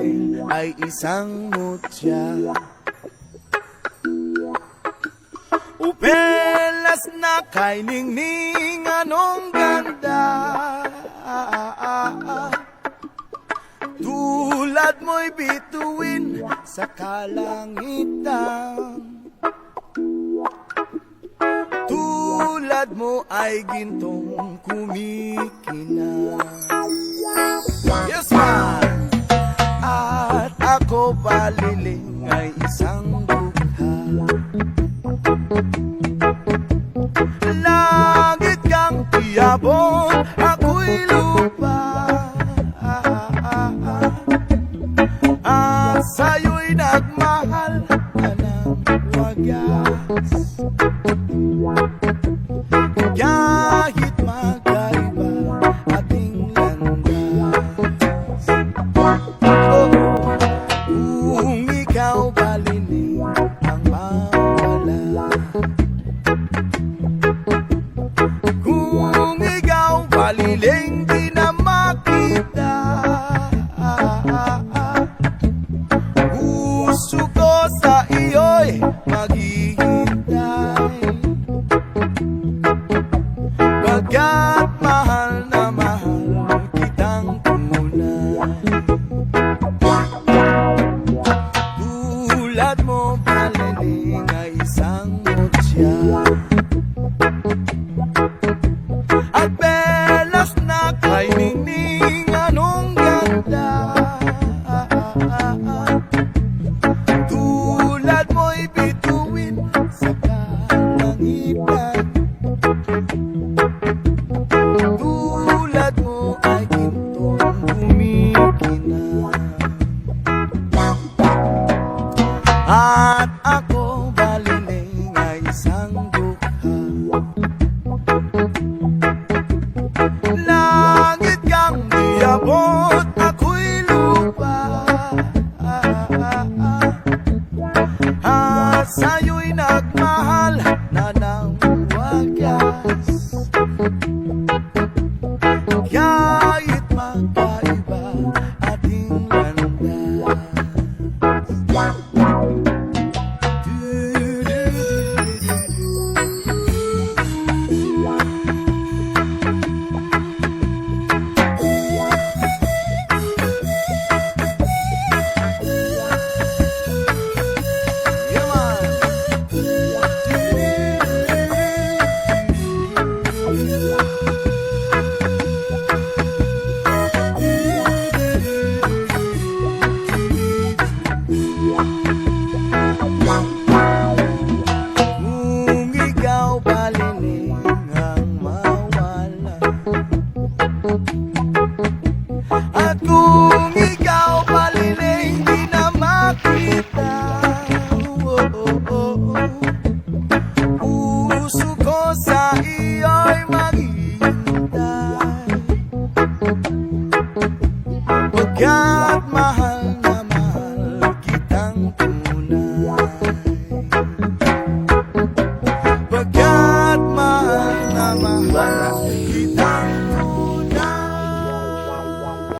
baliling ay isang mutya. Upelas na kay ningning, anong ganda. Tulad mo'y bituin sa kalangitan. Tulad mo ay gintong kumikinang. Yes, man! At ako baliling ay isang dukha. Langit kang tiyabon, ako'y lupa. At sa'yo'y nagmahal ka ng wagas. Kahit magkaiba ating landas, kung ikaw baliling ang mawala, kung ikaw baliling di na makita, puso ko sa iyo'y maghihintay. Pagkat mahal na mahal kitang tunay. Tulad mo baliling ay isang mutya. At belas na kay ningning, anong ganda. Tulad mo'y bituin sa kalangitan. Tulad mo ay gintong kumikinang. At ako baliling ay isang dukha. Langit kang niyabot, ako'y lupa. At sa'yo'y nagmahal na ng wagas. Kahit magkaiba ating landas. Yeah, man. Kung ikaw baliling ang mawala, at kung ikaw baliling di na makita, puso ko sa iyo'y maghihintay. Pagkat mahal